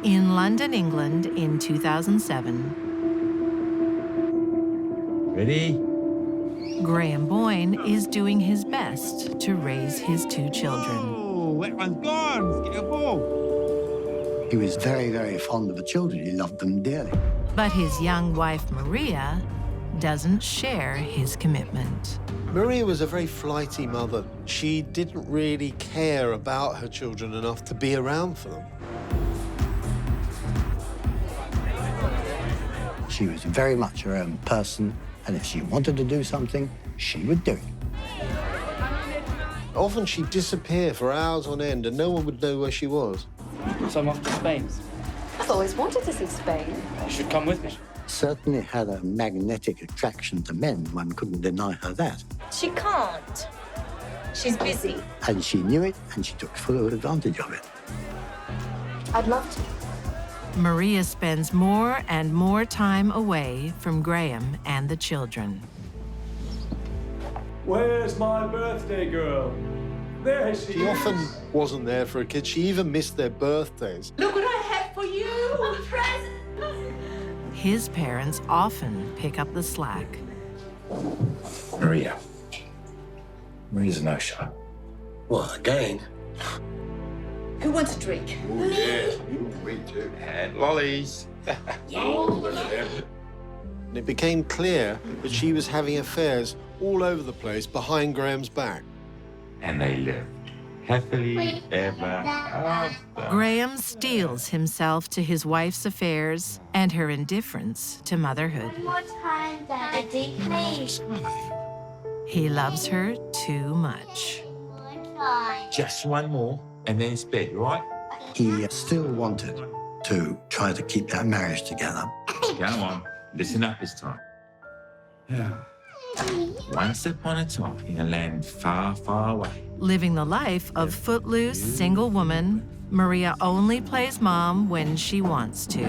In London, England in 2007, Ready? Graham Boyne is doing his best to raise his two children. Oh, that one's gone. Get a ball. He was very, very fond of the children. He loved them dearly. But his young wife, Maria, doesn't share his commitment. Maria was a very flighty mother. She didn't really care about her children enough to be around for them. She was very much her own person, and if she wanted to do something, she would do it. Often she'd disappear for hours on end and no one would know where she was. So I'm off to Spain. I've always wanted to see Spain. You should come with me. Certainly had a magnetic attraction to men. One couldn't deny her that. She can't. She's busy. And she knew it, and she took full advantage of it. I'd love to. Maria spends more and more time away from Graham and the children. Where's my birthday girl? There she is. She often wasn't there for her kids. She even missed their birthdays. Look what I have for you! A present! His parents often pick up the slack. Maria. Maria's a no-show. What, again? Who wants a drink? Oh, yeah. Me too. And lollies. And it became clear that she was having affairs all over the place behind Graham's back. And they lived happily ever after. Graham steels himself to his wife's affairs and her indifference to motherhood. One more time, Daddy, please. He loves her too much. One time. Just one more, and then it's bed, right? He still wanted to try to keep that marriage together. Come on, listen up this time. Yeah. Once upon a time, in a land far, far away. Living the life of footloose, single woman, Maria only plays mom when she wants to.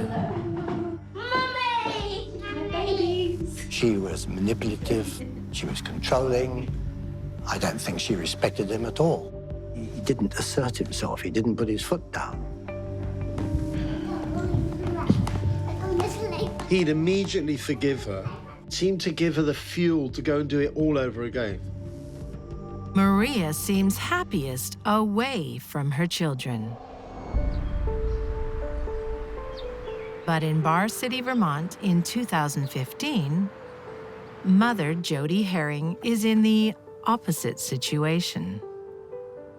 Mummy! My babies. She was manipulative. She was controlling. I don't think she respected him at all. He didn't assert himself. He didn't put his foot down. He'd immediately forgive her, seemed to give her the fuel to go and do it all over again. Maria seems happiest away from her children. But in Bar City, Vermont in 2015, mother Jody Herring is in the opposite situation.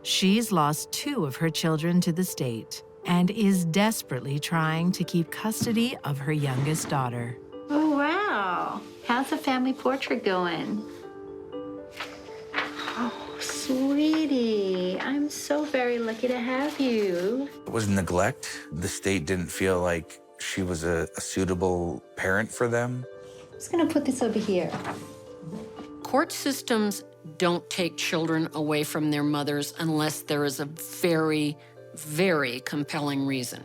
She's lost 2 of her children to the state and is desperately trying to keep custody of her youngest daughter. Oh, wow. How's the family portrait going? Oh, sweetie, I'm so very lucky to have you. It was neglect. The state didn't feel like she was a suitable parent for them. I'm just gonna put this over here. Court systems don't take children away from their mothers unless there is a very, very compelling reason.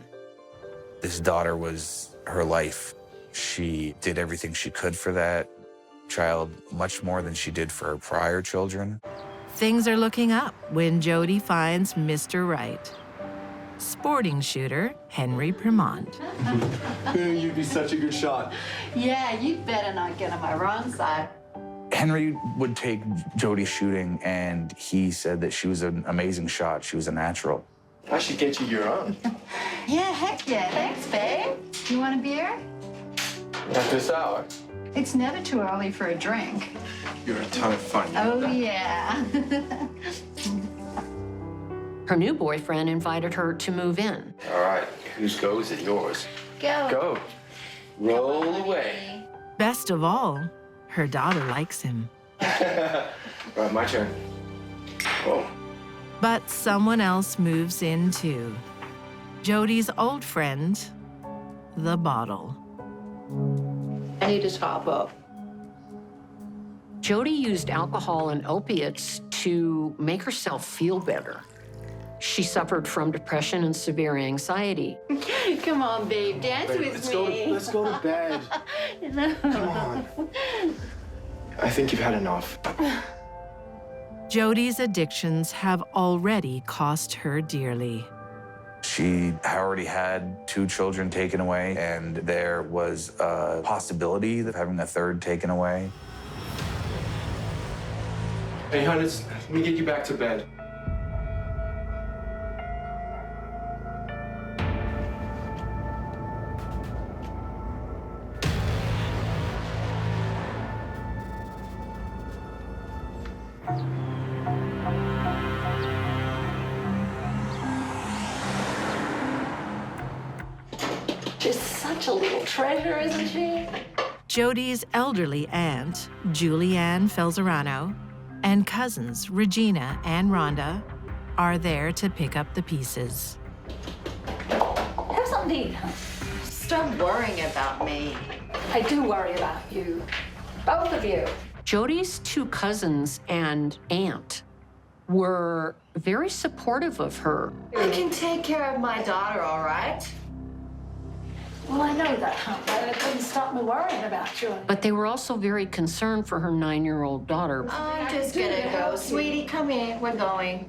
This daughter was her life. She did everything she could for that child, much more than she did for her prior children. Things are looking up when Jody finds Mr. Right. Sporting shooter Henry Premont. You'd be such a good shot. Yeah, you'd better not get on my wrong side. Henry would take Jody shooting, and he said that she was an amazing shot. She was a natural. I should get you your own. Yeah, heck yeah. Thanks, babe. You want a beer? Not this hour. It's never too early for a drink. You're a ton of fun. Oh, yeah. Her new boyfriend invited her to move in. All right, whose go is it? Yours. Go. Go. Roll away. Best of all, her daughter likes him. Right, my turn. Whoa. But someone else moves in too. Jody's old friend, the bottle. I need to top up. Jody used alcohol and opiates to make herself feel better. She suffered from depression and severe anxiety. Come on, babe, dance with me. Let's go to bed. Come on. I think you've had enough. Jody's addictions have already cost her dearly. She She already had 2 children taken away, and there was a possibility of having a 3rd taken away. Hey, hon, let me get you back to bed. She's such a little treasure, isn't she? Jodi's elderly aunt, Julianne Felzerano, and cousins Regina and Rhonda are there to pick up the pieces. Have something to eat, huh? Stop worrying about me. I do worry about you. Both of you. Jodi's 2 cousins and aunt were very supportive of her. I can take care of my daughter, all right? Well, I know that, huh? But it didn't stop me worrying about you. But they were also very concerned for her 9-year-old daughter I'm just gonna go. Sweetie, come in. We're going.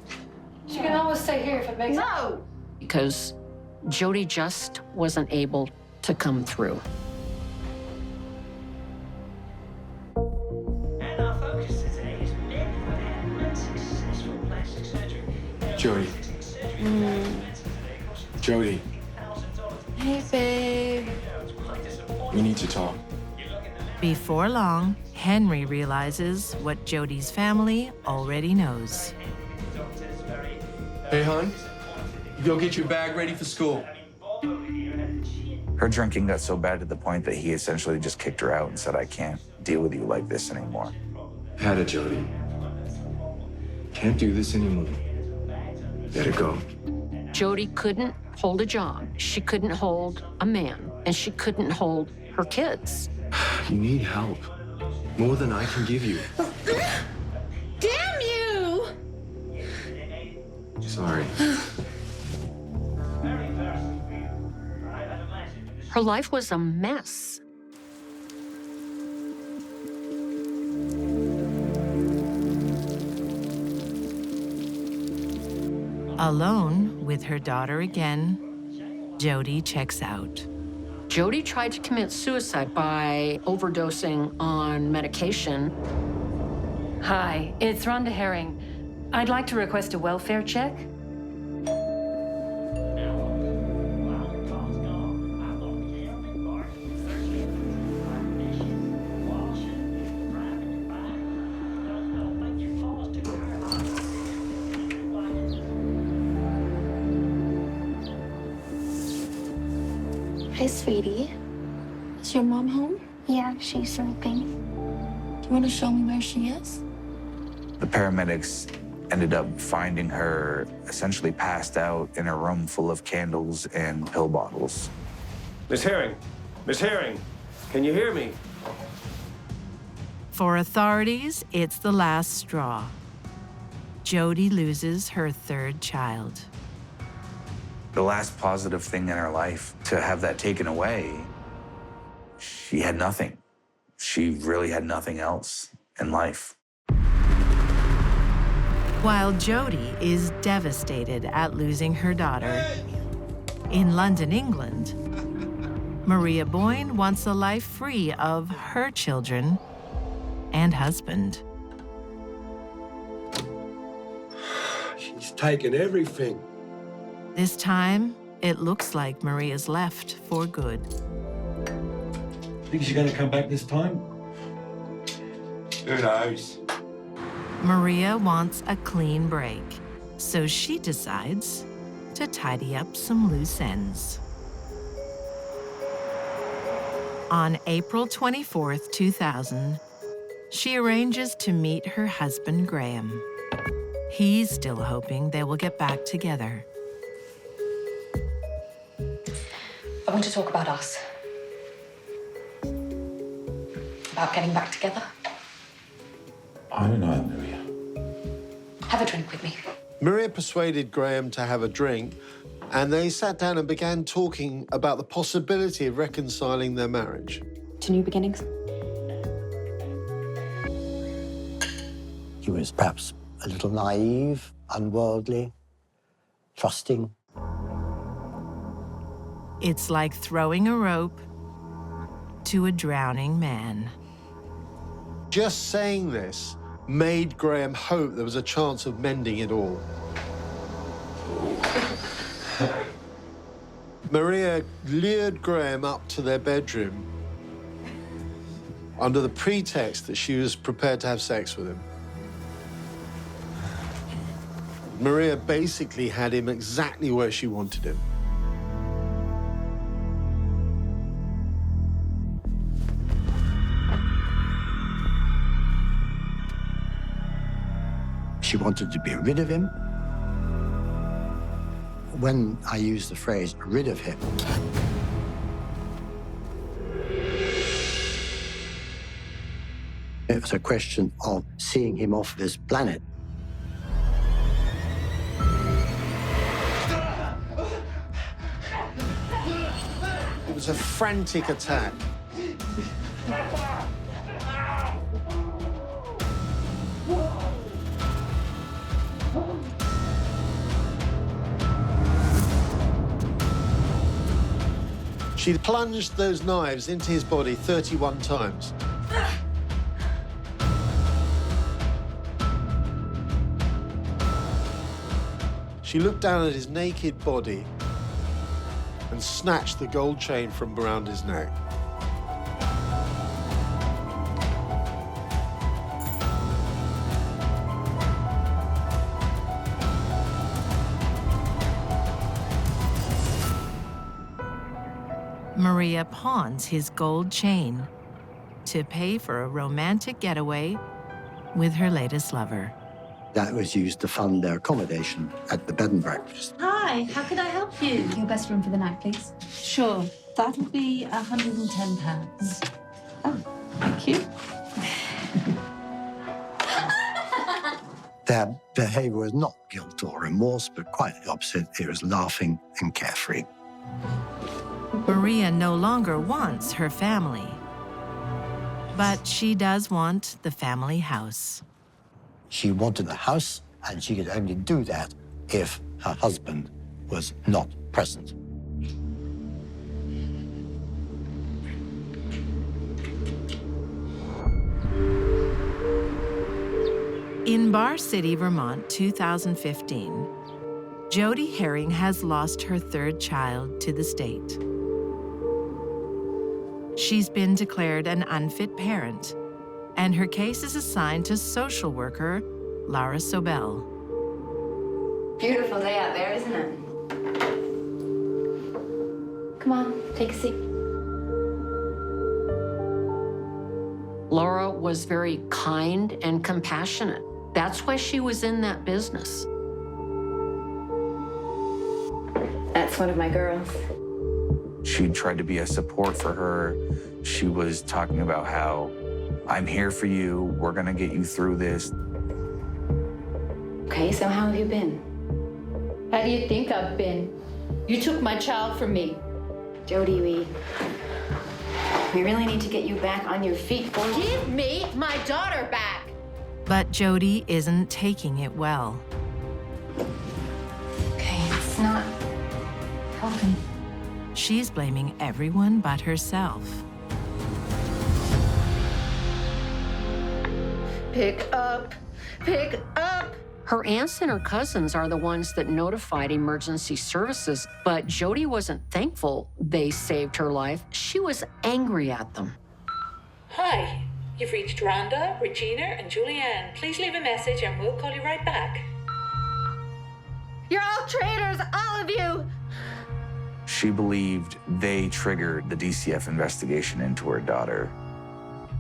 She can always stay here if it makes No! because Jodi just wasn't able to come through. Jodi. Jodi, Hey, babe. we need to talk. Before long, Henry realizes what Jodi's family already knows. Hey, hon, you go get your bag ready for school. Her drinking got so bad to the point that he essentially just kicked her out and said, I can't deal with you like this anymore. Had it, Jodi. Can't do this anymore. Let it go. Jodi couldn't hold a job. She couldn't hold a man, and she couldn't hold her kids. You need help. More than I can give you. Damn you! Sorry. Her life was a mess. Alone with her daughter again, Jodi checks out. Jodi tried to commit suicide by overdosing on medication. Hi, it's Rhonda Herring. I'd like to request a welfare check. Hi, sweetie. Is your mom home? Yeah, she's sleeping. Do you want to show me where she is? The paramedics ended up finding her essentially passed out in a room full of candles and pill bottles. Miss Herring, can you hear me? For authorities, it's the last straw. Jodi loses her 3rd child. The last positive thing in her life, to have that taken away, she had nothing. She really had nothing else in life. While Jodi is devastated at losing her daughter, in London, England, Maria Boyne wants a life free of her children and husband. She's taken everything. This time, it looks like Maria's left for good. Think she's gonna come back this time? Who knows? Maria wants a clean break, so she decides to tidy up some loose ends. On April 24th, 2000, she arranges to meet her husband, Graham. He's still hoping they will get back together. I want to talk about us. About getting back together. I don't know, Maria. Have a drink with me. Maria persuaded Graham to have a drink, and they sat down and began talking about the possibility of reconciling their marriage. To new beginnings. She was perhaps a little naive, unworldly, trusting. It's like throwing a rope to a drowning man. Just saying this made Graham hope there was a chance of mending it all. Maria lured Graham up to their bedroom under the pretext that she was prepared to have sex with him. Maria basically had him exactly where she wanted him. She wanted to be rid of him. When I use the phrase rid of him, it was a question of seeing him off this planet. It was a frantic attack. She plunged those knives into his body 31 times. She looked down at his naked body and snatched the gold chain from around his neck. Maria pawns his gold chain to pay for a romantic getaway with her latest lover. That was used to fund their accommodation at the bed and breakfast. Hi, how can I help you? Your best room for the night, please. Sure, that'll be £110. Oh, thank you. Their behavior was not guilt or remorse, but quite the opposite. It was laughing and carefree. Maria no longer wants her family, but she does want the family house. She wanted the house, and she could only do that if her husband was not present. In Bar City, Vermont, 2015, Jody Herring has lost her third child to the state. She's been declared an unfit parent, and her case is assigned to social worker Lara Sobel. Beautiful day out there, isn't it? Come on, take a seat. Laura was very kind and compassionate. That's why she was in that business. That's one of my girls. She tried to be a support for her. She was talking about how, I'm here for you, we're gonna get you through this. Okay, so how have you been? How do you think I've been? You took my child from me. Jody, we really need to get you back on your feet. Give me my daughter back. But Jody isn't taking it well. Okay, it's not helping. She's blaming everyone but herself. Pick up. Pick up. Her aunts and her cousins are the ones that notified emergency services, but Jody wasn't thankful they saved her life. She was angry at them. Hi, you've reached Rhonda, Regina, and Julianne. Please leave a message and we'll call you right back. You're all traitors, all of you. She believed they triggered the DCF investigation into her daughter.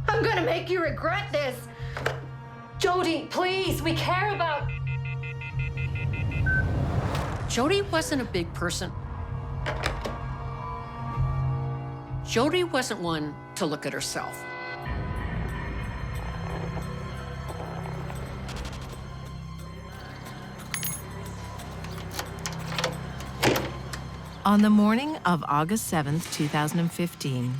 I'm gonna make you regret this. Jody, please, we care about... Jody wasn't a big person. Jody wasn't one to look at herself. On the morning of August 7th, 2015,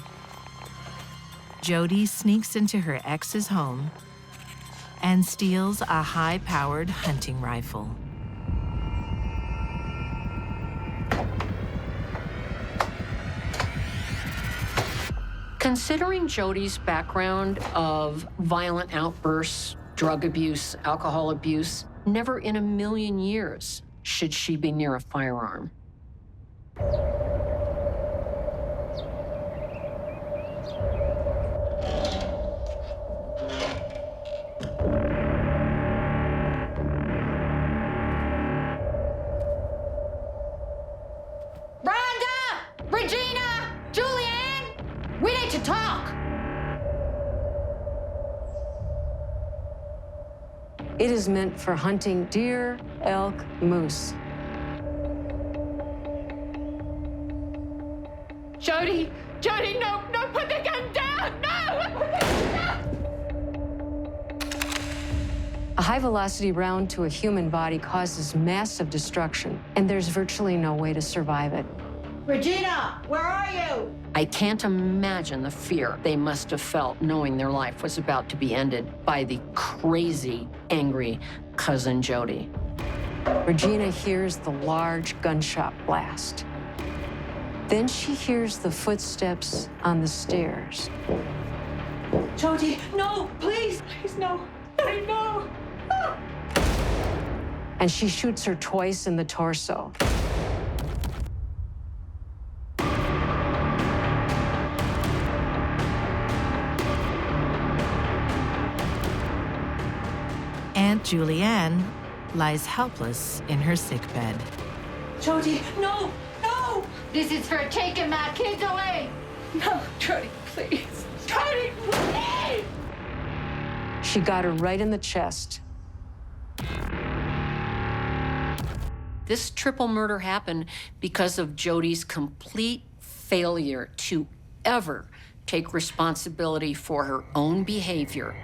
Jody sneaks into her ex's home and steals a high-powered hunting rifle. Considering Jody's background of violent outbursts, drug abuse, alcohol abuse, never in a million years should she be near a firearm. Regina! Julianne! We need to talk! It is meant for hunting deer, elk, moose. Jody! Jody, no! No, put the gun down! No! A high-velocity round to a human body causes massive destruction, and there's virtually no way to survive it. Regina, where are you? I can't imagine the fear they must have felt knowing their life was about to be ended by the crazy, angry cousin Jody. Regina hears the large gunshot blast. Then she hears the footsteps on the stairs. Jody, no, please, please, no. No. And she shoots her twice in the torso. Aunt Julianne lies helpless in her sickbed. Jody, no, no. This is for taking my kids away. No, Jody, please. Jody, please. She got her right in the chest. This triple murder happened because of Jody's complete failure to ever take responsibility for her own behavior.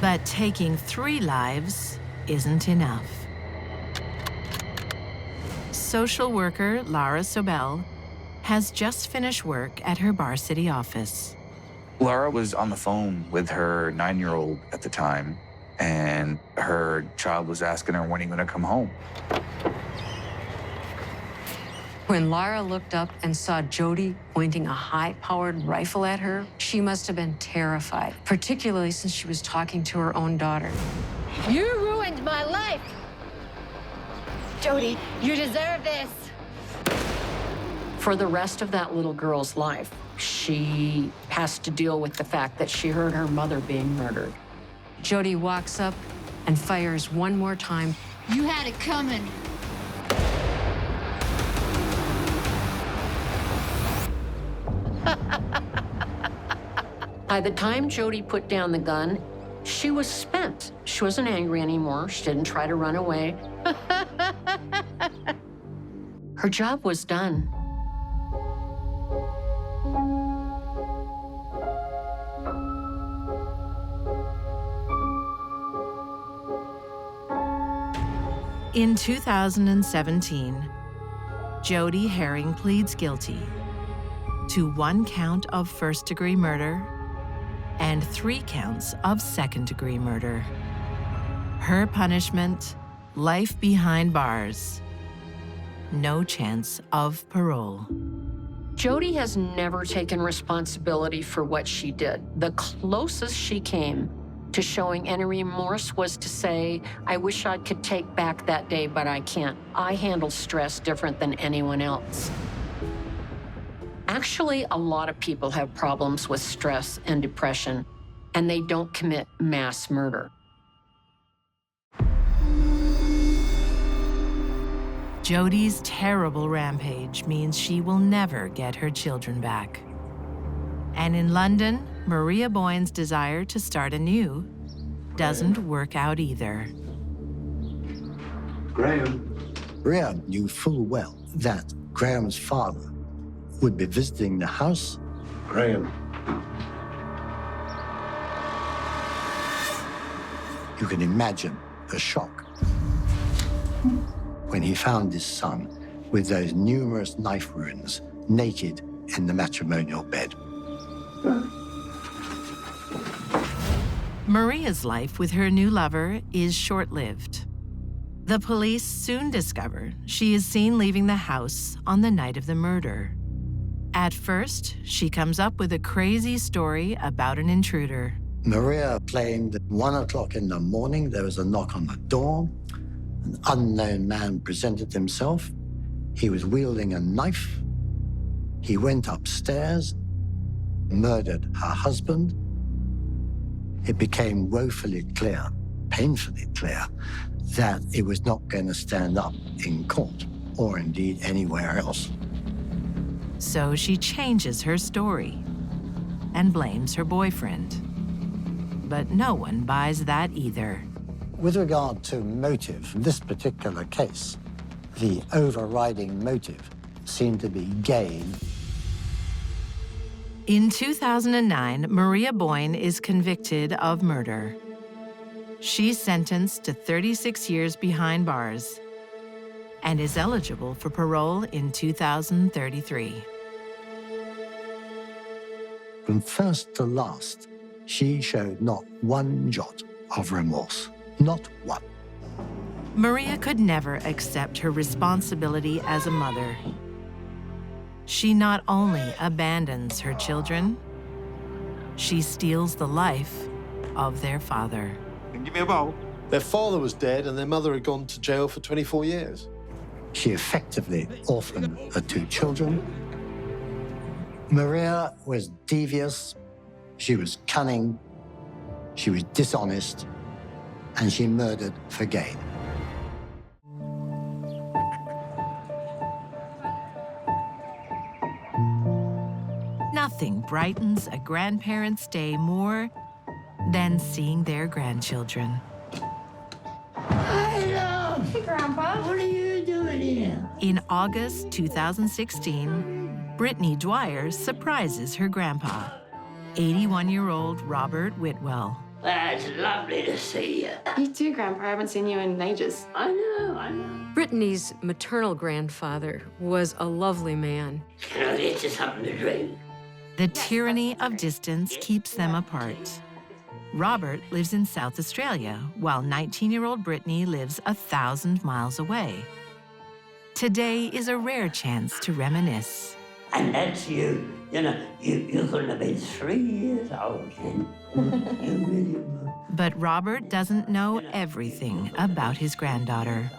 But taking 3 lives isn't enough. Social worker Lara Sobel has just finished work at her Bar City office. Laura was on the phone with her 9-year-old at the time, and her child was asking her, when are you gonna come home? When Lara looked up and saw Jody pointing a high-powered rifle at her, she must have been terrified, particularly since she was talking to her own daughter. You ruined my life. Jody, you deserve this. For the rest of that little girl's life, she has to deal with the fact that she heard her mother being murdered. Jody walks up and fires one more time. You had it coming. By the time Jody put down the gun, she was spent. She wasn't angry anymore. She didn't try to run away. Her job was done. In 2017, Jody Herring pleads guilty to 1 count of first-degree murder and 3 counts of second-degree murder. Her punishment, life behind bars. No chance of parole. Jody has never taken responsibility for what she did. The closest she came to showing any remorse was to say, I wish I could take back that day, but I can't. I handle stress different than anyone else. Actually, a lot of people have problems with stress and depression, and they don't commit mass murder. Jody's terrible rampage means she will never get her children back. And in London, Maria Boyne's desire to start anew doesn't work out either. Graham knew full well that Graham's father would be visiting the house. Graham. You can imagine the shock when he found his son with those numerous knife wounds, naked in the matrimonial bed. Maria's life with her new lover is short-lived. The police soon discover she is seen leaving the house on the night of the murder. At first, she comes up with a crazy story about an intruder. Maria claimed that 1 o'clock in the morning there was a knock on the door. An unknown man presented himself. He was wielding a knife. He went upstairs, murdered her husband. It became woefully clear, painfully clear, that it was not going to stand up in court or indeed anywhere else. So she changes her story and blames her boyfriend. But no one buys that either. With regard to motive, in this particular case, the overriding motive seemed to be gain. In 2009, Maria Boyne is convicted of murder. She's sentenced to 36 years behind bars and is eligible for parole in 2033. From first to last, she showed not one jot of remorse. Not one. Maria could never accept her responsibility as a mother. She not only abandons her children, she steals the life of their father. Give me a bowl. Their father was dead and their mother had gone to jail for 24 years. She effectively orphaned her 2 children. Maria was devious, she was cunning, she was dishonest, and she murdered for gain. Nothing brightens a grandparent's day more than seeing their grandchildren. Hello. Hey, Grandpa. What are you doing here? In August 2016, Brittany Dwyer surprises her grandpa, 81-year-old Robert Whitwell. That's lovely to see you. You too, Grandpa. I haven't seen you in ages. I know. Brittany's maternal grandfather was a lovely man. Can I get you something to drink? The tyranny of distance keeps them apart. Robert lives in South Australia, while 19-year-old Brittany lives 1,000 miles away. Today is a rare chance to reminisce. And that's you. You know, you couldn't have been 3 years old then. You really were. But Robert doesn't know everything about his granddaughter.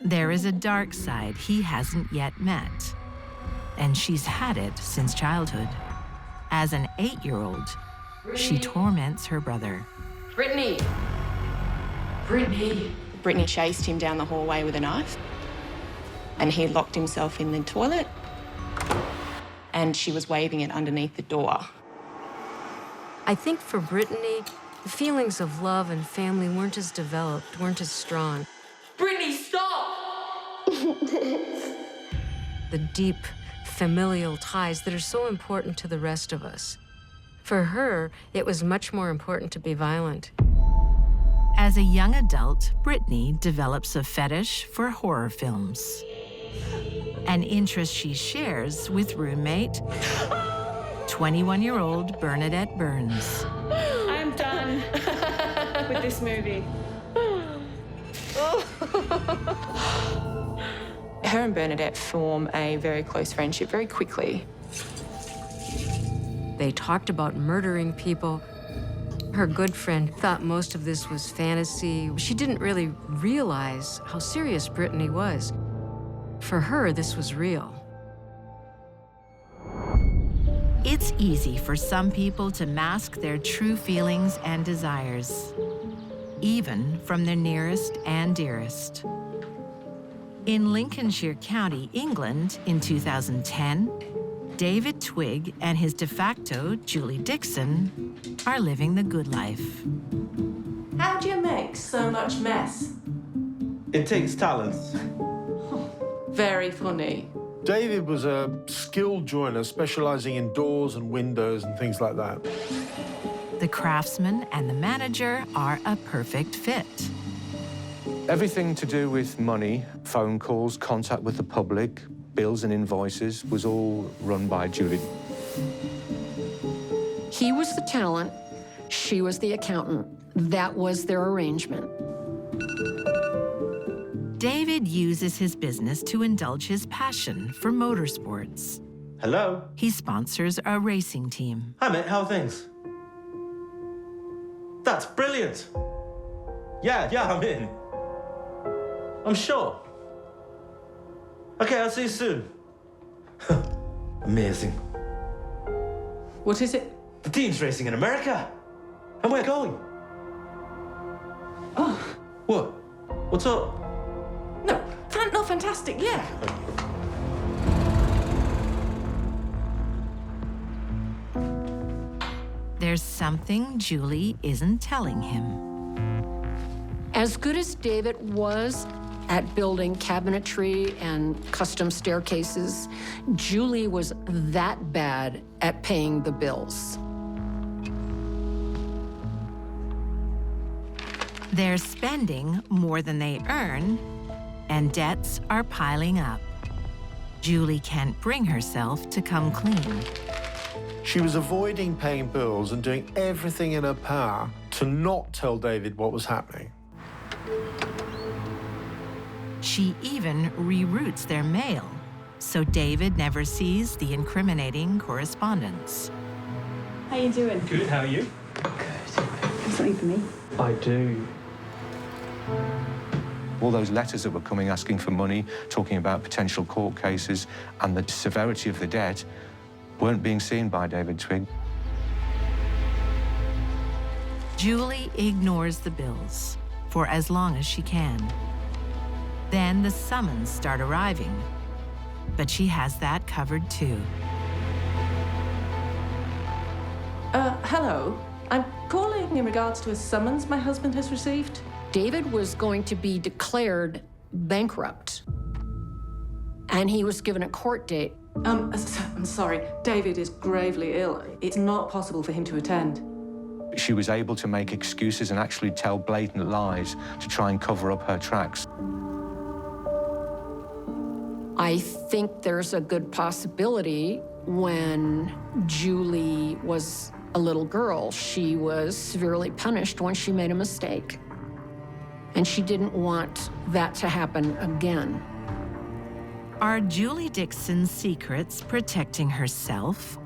There is a dark side he hasn't yet met, and she's had it since childhood. As an 8-year-old, she torments her brother. Brittany! Brittany! Brittany chased him down the hallway with a knife, and he locked himself in the toilet, and she was waving it underneath the door. I think for Brittany, the feelings of love and family weren't as developed, weren't as strong. Brittany, stop! The deep familial ties that are so important to the rest of us. For her, it was much more important to be violent. As a young adult, Brittany develops a fetish for horror films, an interest she shares with roommate, 21-year-old Bernadette Burns. I'm done with this movie. Her and Bernadette form a very close friendship very quickly. They talked about murdering people. Her good friend thought most of this was fantasy. She didn't really realize how serious Brittany was. For her, this was real. It's easy for some people to mask their true feelings and desires, even from their nearest and dearest. In Lincolnshire County, England, in 2010, David Twigg and his de facto, Julie Dixon, are living the good life. How'd you make so much mess? It takes talents. Very funny. David was a skilled joiner specializing in doors and windows and things like that. The craftsman and the manager are a perfect fit. Everything to do with money, phone calls, contact with the public, bills and invoices was all run by Julie. He was the talent, she was the accountant. That was their arrangement. David uses his business to indulge his passion for motorsports. Hello? He sponsors a racing team. Hi, mate. How are things? That's brilliant. Yeah, I'm in. I'm sure. Okay, I'll see you soon. Amazing. What is it? The team's racing in America. And we're going. Oh. What? What's up? No, fantastic, yeah. There's something Julie isn't telling him. As good as David was at building cabinetry and custom staircases, Julie was that bad at paying the bills. They're spending more than they earn, and debts are piling up. Julie can't bring herself to come clean. She was avoiding paying bills and doing everything in her power to not tell David what was happening. She even reroutes their mail, so David never sees the incriminating correspondence. How you doing? Good, how are you? Have something for me? I do. All those letters that were coming asking for money, talking about potential court cases, and the severity of the debt weren't being seen by David Twigg. Julie ignores the bills for as long as she can. Then the summons start arriving, but she has that covered too. Hello. I'm calling in regards to a summons my husband has received. David was going to be declared bankrupt, and he was given a court date. I'm sorry. David is gravely ill. It's not possible for him to attend. She was able to make excuses and actually tell blatant lies to try and cover up her tracks. I think there's a good possibility when Julie was a little girl, she was severely punished when she made a mistake. And she didn't want that to happen again. Are Julie Dixon's secrets protecting herself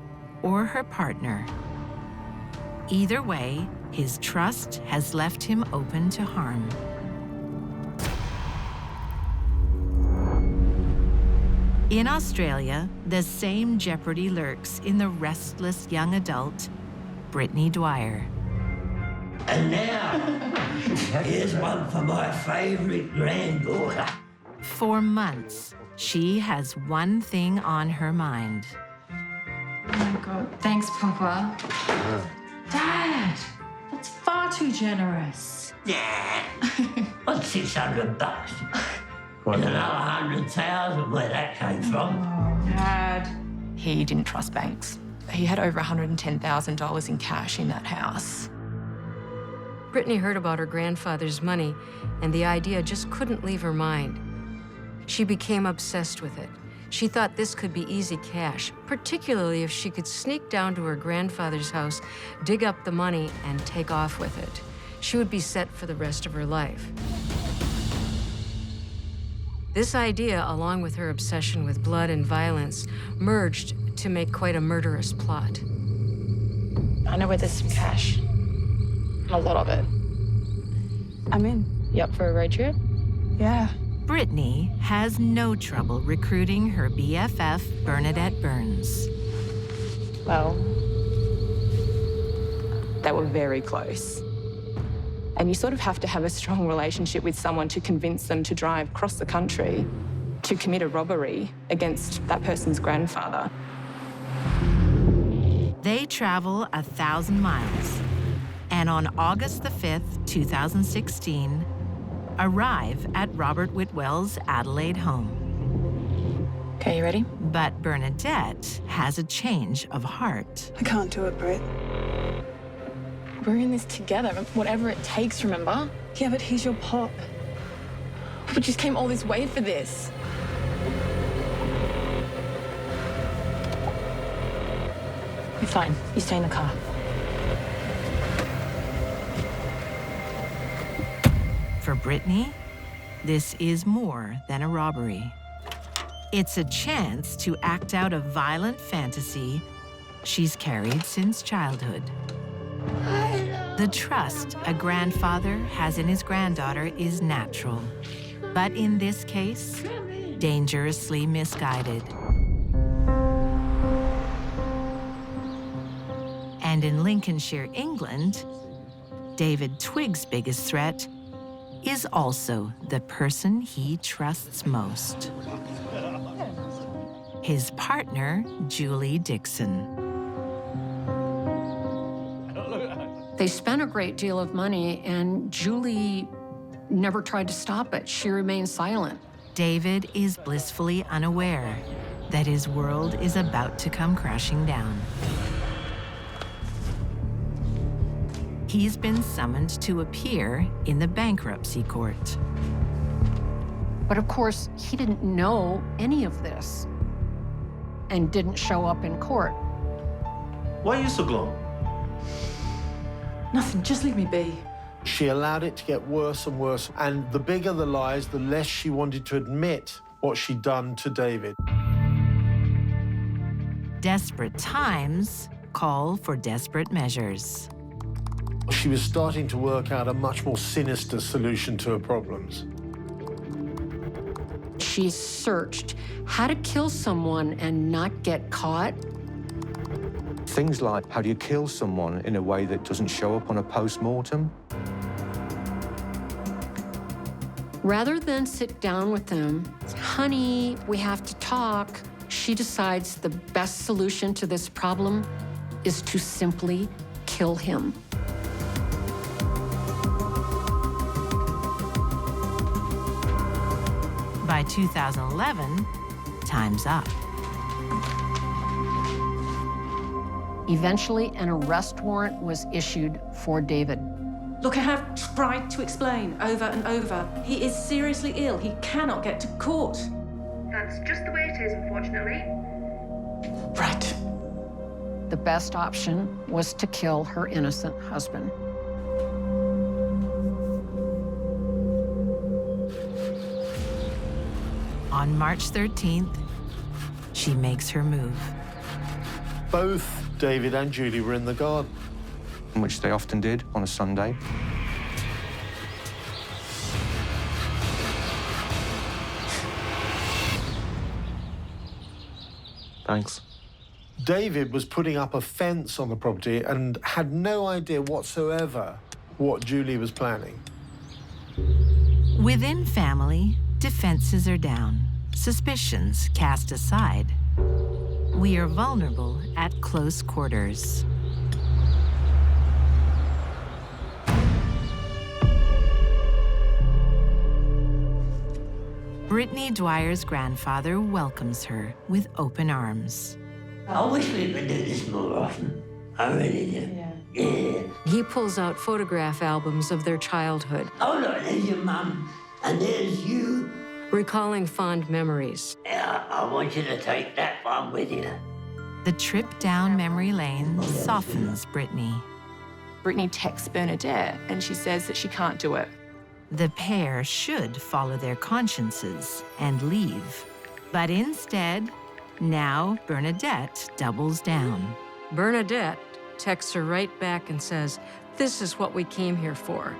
or her partner? Either way, his trust has left him open to harm. In Australia, the same jeopardy lurks in the restless young adult, Brittany Dwyer. And now, here's one for my favourite granddaughter. For months, she has one thing on her mind. Oh my God, thanks, Papa. Dad, that's far too generous. Yeah. What's $600? And another 100,000 where that came from. Oh, Dad. He didn't trust banks. He had over $110,000 in cash in that house. Brittany heard about her grandfather's money, and the idea just couldn't leave her mind. She became obsessed with it. She thought this could be easy cash, particularly if she could sneak down to her grandfather's house, dig up the money, and take off with it. She would be set for the rest of her life. This idea, along with her obsession with blood and violence, merged to make quite a murderous plot. I know where there's some cash. A lot of it. I'm in. You up for a road trip? Yeah. Brittany has no trouble recruiting her BFF, Bernadette Burns. Well, they were very close. And you sort of have to have a strong relationship with someone to convince them to drive across the country to commit a robbery against that person's grandfather. They travel 1,000 miles, and on August the 5th, 2016, arrive at Robert Whitwell's Adelaide home. Okay, you ready? But Bernadette has a change of heart. I can't do it, Britt. We're in this together, whatever it takes, remember? Yeah, but he's your pop. We just came all this way for this. You're fine. You stay in the car. For Brittany, this is more than a robbery. It's a chance to act out a violent fantasy she's carried since childhood. The trust a grandfather has in his granddaughter is natural, but in this case, dangerously misguided. And in Lincolnshire, England, David Twiggs' biggest threat is also the person he trusts most. His partner, Julie Dixon. They spent a great deal of money, and Julie never tried to stop it. She remained silent. David is blissfully unaware that his world is about to come crashing down. He's been summoned to appear in the bankruptcy court. But of course, he didn't know any of this and didn't show up in court. Why are you so glum? Nothing, just leave me be. She allowed it to get worse and worse, and the bigger the lies, the less she wanted to admit what she'd done to David. Desperate times call for desperate measures. She was starting to work out a much more sinister solution to her problems. She searched how to kill someone and not get caught. Things like, how do you kill someone in a way that doesn't show up on a post-mortem? Rather than sit down with them, honey, we have to talk, she decides the best solution to this problem is to simply kill him. By 2011, time's up. Eventually, an arrest warrant was issued for David. Look, I have tried to explain over and over. He is seriously ill. He cannot get to court. That's just the way it is, unfortunately. Right. The best option was to kill her innocent husband. On March 13th, she makes her move. Both David and Julie were in the garden. Which they often did on a Sunday. Thanks. David was putting up a fence on the property and had no idea whatsoever what Julie was planning. Within family, defenses are down, suspicions cast aside. We are vulnerable at close quarters. Brittany Dwyer's grandfather welcomes her with open arms. I wish we could do this more often. I really do. Yeah. He pulls out photograph albums of their childhood. Oh, look, there's your mum, and there's you. Recalling fond memories. Yeah, I want you to take that one with you. The trip down memory lane softens Brittany. Brittany texts Bernadette, and she says that she can't do it. The pair should follow their consciences and leave. But instead, now Bernadette doubles down. Bernadette texts her right back and says, "This is what we came here for.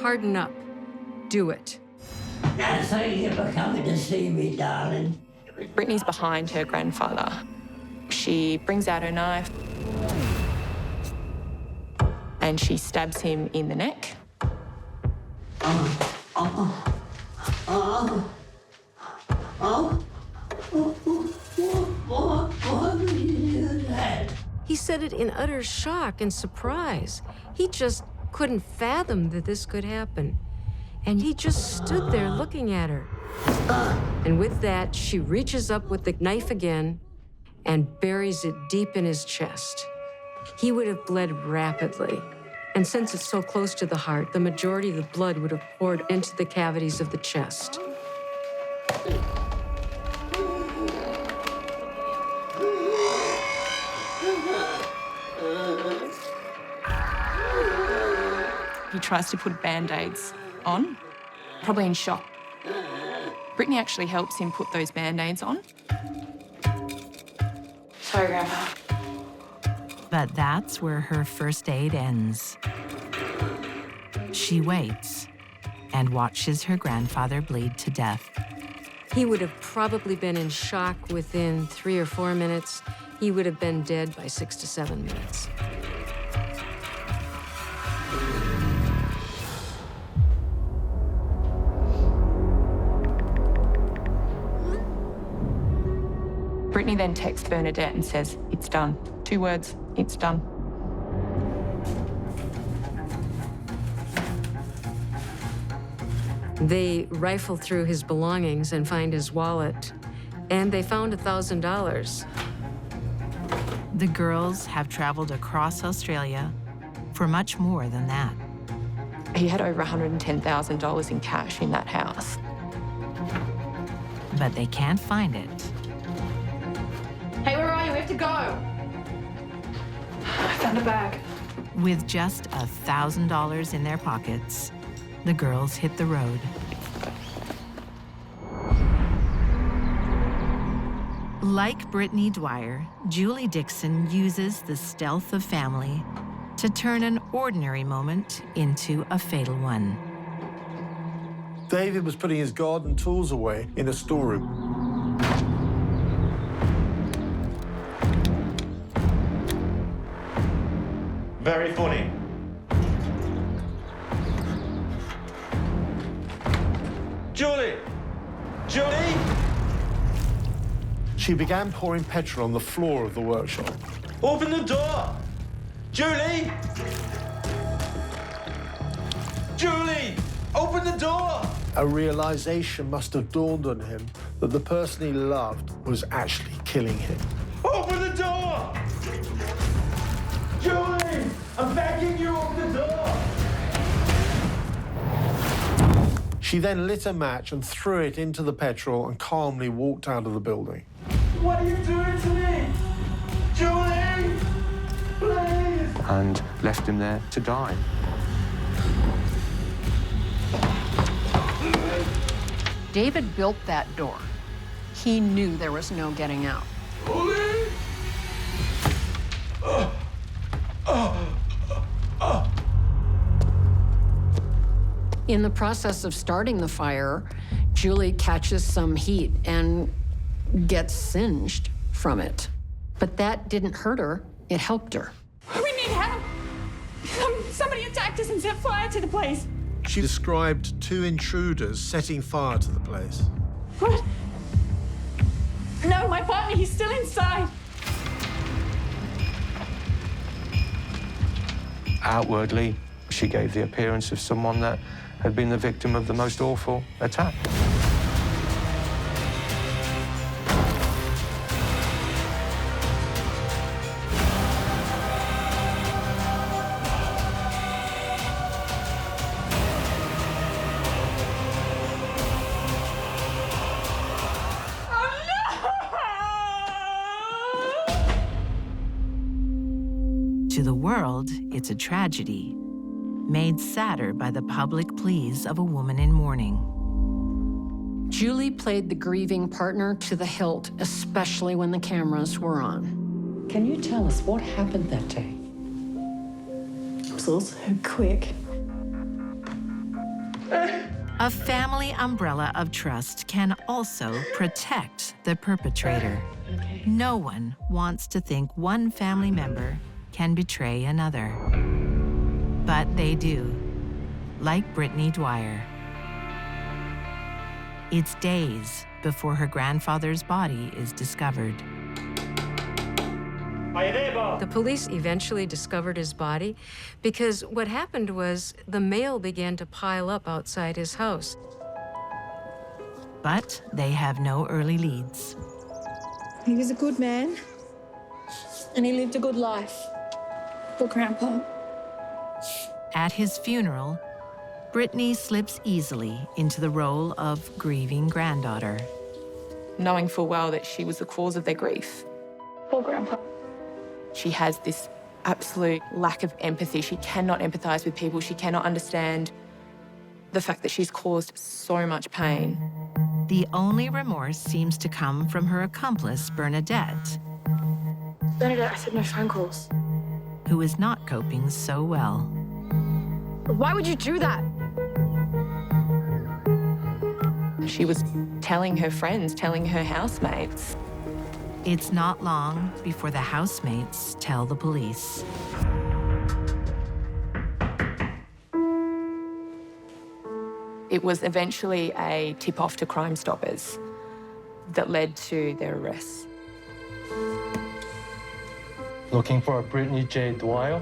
Harden up. Do it." Now, thank you for coming to see me, darling. Brittany's behind her grandfather. She brings out her knife and she stabs him in the neck. Why would you do that? He said it in utter shock and surprise. He just couldn't fathom that this could happen. And he just stood there looking at her. And with that, she reaches up with the knife again and buries it deep in his chest. He would have bled rapidly. And since it's so close to the heart, the majority of the blood would have poured into the cavities of the chest. He tries to put Band-Aids on, probably in shock. Brittany actually helps him put those Band-Aids on. Sorry, Grandpa. But that's where her first aid ends. She waits and watches her grandfather bleed to death. He would have probably been in shock within 3 or 4 minutes. He would have been dead by 6 to 7 minutes. Brittany then texts Bernadette and says, "It's done." 2 words, "It's done." They rifle through his belongings and find his wallet, and they found $1,000. The girls have traveled across Australia for much more than that. He had over $110,000 in cash in that house. But they can't find it. Hey, where are you? We have to go. I found a bag. With just $1,000 in their pockets, the girls hit the road. Like Brittany Dwyer, Julie Dixon uses the stealth of family to turn an ordinary moment into a fatal one. David was putting his garden tools away in a storeroom. Very funny. Julie! Julie! She began pouring petrol on the floor of the workshop. Open the door! Julie! Julie! Open the door! A realization must have dawned on him that the person he loved was actually killing him. Open the door! Julie! I'm begging you, open the door! She then lit a match and threw it into the petrol and calmly walked out of the building. What are you doing to me? Julie! Please! And left him there to die. David built that door. He knew there was no getting out. In the process of starting the fire, Julie catches some heat and gets singed from it. But that didn't hurt her, it helped her. We need help. Somebody attacked us and set fire to the place. She described 2 intruders setting fire to the place. What? No, my partner, he's still inside. Outwardly, she gave the appearance of someone that had been the victim of the most awful attack. To the world, it's a tragedy, made sadder by the public pleas of a woman in mourning. Julie played the grieving partner to the hilt, especially when the cameras were on. Can you tell us what happened that day? It was all so quick. A family umbrella of trust can also protect the perpetrator. No one wants to think one family member can betray another. But they do, like Brittany Dwyer. It's days before her grandfather's body is discovered. The police eventually discovered his body because what happened was the mail began to pile up outside his house. But they have no early leads. He was a good man, and he lived a good life for Grandpa. At his funeral, Brittany slips easily into the role of grieving granddaughter. Knowing full well that she was the cause of their grief. Poor Grandpa. She has this absolute lack of empathy. She cannot empathize with people. She cannot understand The fact that she's caused so much pain. The only remorse seems to come from her accomplice, Bernadette, Bernadette, I said no phone calls. who is not coping so well. Why would you do that? She was telling her friends, telling her housemates. It's not long before the housemates tell the police. It was eventually a tip-off to Crime Stoppers that led to their arrests. Looking for a Brittany J. Dwyer?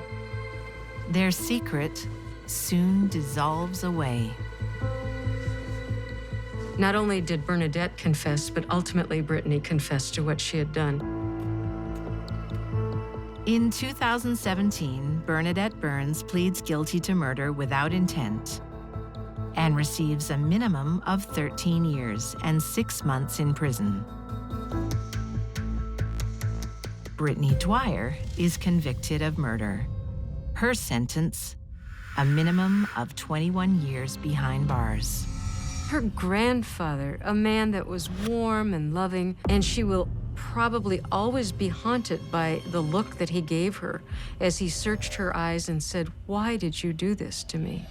Their secret soon dissolves away. Not only did Bernadette confess, but ultimately Brittany confessed to what she had done. In 2017, Bernadette Burns pleads guilty to murder without intent and receives a minimum of 13 years and 6 months in prison. Brittany Dwyer is convicted of murder. Her sentence, a minimum of 21 years behind bars. Her grandfather, a man that was warm and loving, and she will probably always be haunted by the look that he gave her as he searched her eyes and said, "Why did you do this to me?"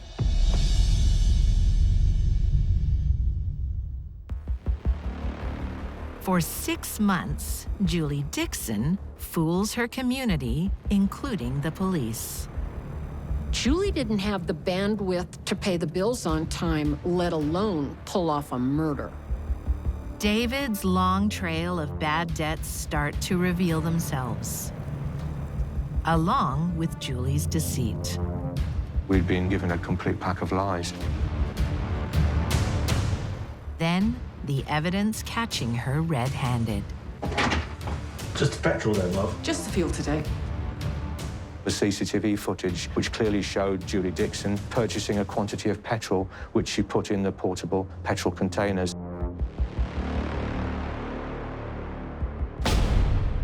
For 6 months, Julie Dixon fools her community, including the police. Julie didn't have the bandwidth to pay the bills on time, let alone pull off a murder. David's long trail of bad debts start to reveal themselves, along with Julie's deceit. We'd been given a complete pack of lies. Then, the evidence catching her red-handed. Just petrol then, love. Just the fuel today. The CCTV footage, which clearly showed Julie Dixon purchasing a quantity of petrol, which she put in the portable petrol containers.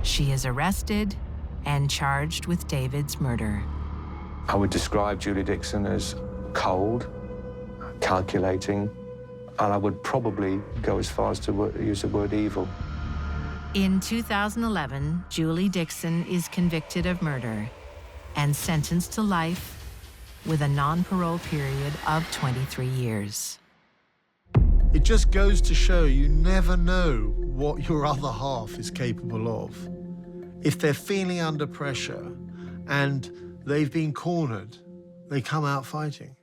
She is arrested and charged with David's murder. I would describe Julie Dixon as cold, calculating, and I would probably go as far as to use the word evil. In 2011, Julie Dixon is convicted of murder and sentenced to life with a non-parole period of 23 years. It just goes to show you never know what your other half is capable of. If they're feeling under pressure and they've been cornered, they come out fighting.